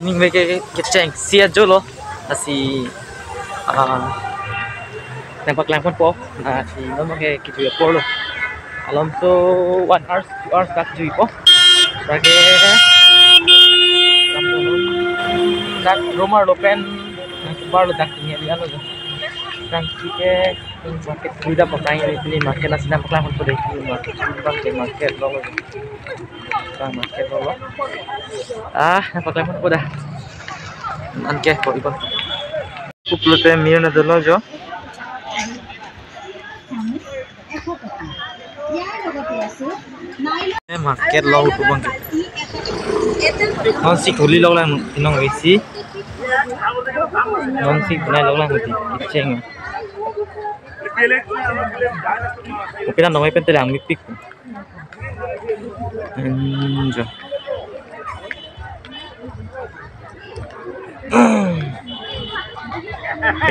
Mình về cái chèn xia chỗ lo là si yang bak lang po si no mga kituya po lo alam so 1 hours 2 hours kat jui po bagi kat rumah lo pen bar lo dak tinggal di ano kan kike market kuda pakai ini market nasi dan paklang po deh market lo market lo paklang po dah anke po ibang kuplote mir na dolo jo market lo ko bang non si khuli lo lang inong isi non si bunai lo lang ti kicheng oke na nomai pen telang mipik jo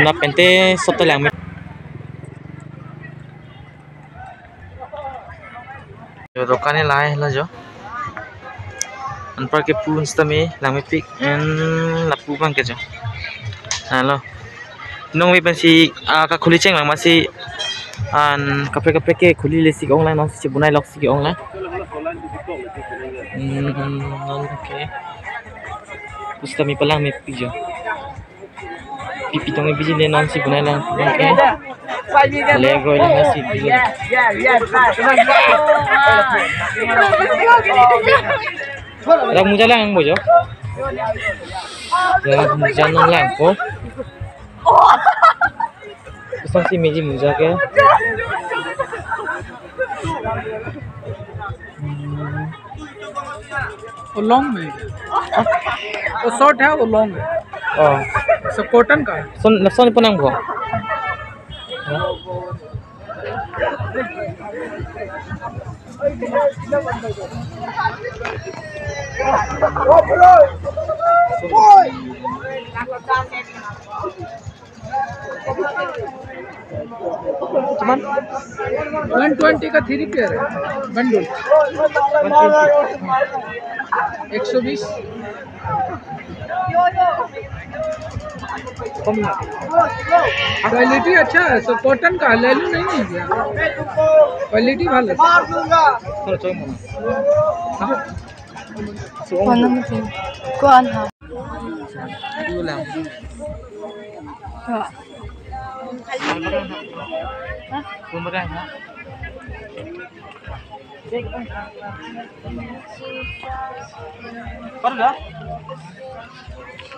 na pente soto lang dokane lai la jo anpar ke pun stame lang pik en lapu bang ke jo halo nong we ban si ka khuli cheng lang masih an kapre ke khuli le si ong lang nong si bunai lok si ong lang non ke stame palang me pik jo pipi tong e biji le non si bunai lang bang ke Lego lang si Lang muja lang mo jo. Lang muja nang lang po. Isang si meji muja ke. वो लॉन्ग में वो शॉर्ट है वो लॉन्ग है सब कॉटन का है Son punang po. Cuman 120 का 3 पेयर है बंडल 120 क्वालिटी अच्छा है सब कॉटन का ले लूं नहीं है क्या क्वालिटी भालो Kuan ha. dulu lang. Kumbaga ha. Parda?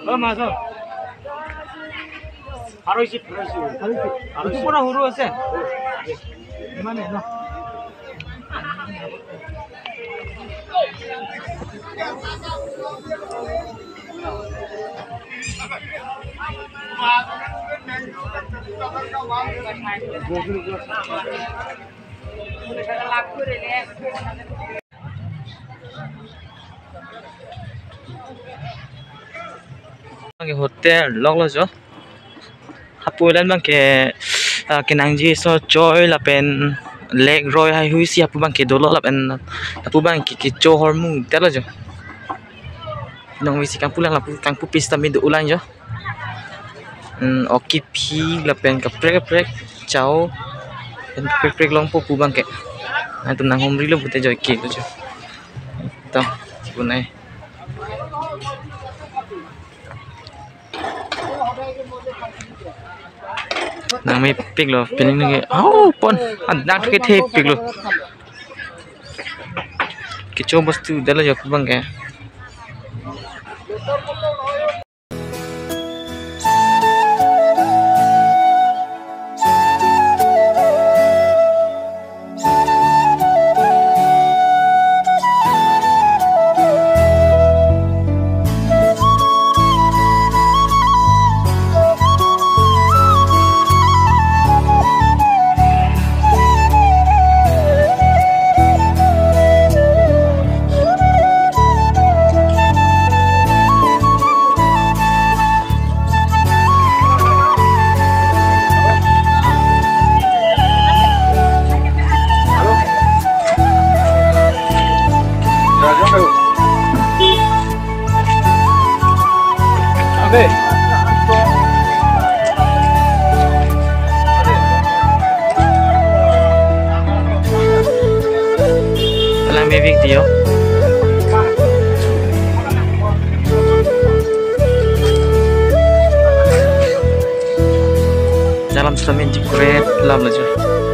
Oh masuk. Harus pura huru ase. Gimana no? Hotel log lo jo hapulan bang ke kenangji so joy la pen leg roy hai hui si hapu bang ke dolo la pen hapu bang ke cho hormu telo jo nong wi si kang pulang la kang pupis tami do ulang jo okit phi la pen ka prek chao pen prek long po pu bang ke tu nang homri lo bute jo ke jo to bunai nang may pig lo piling nge pon anak ke the pig lo kicho bastu dala jo bang ke Alang bibig Tio. Dalam stamin di kuret lam laju.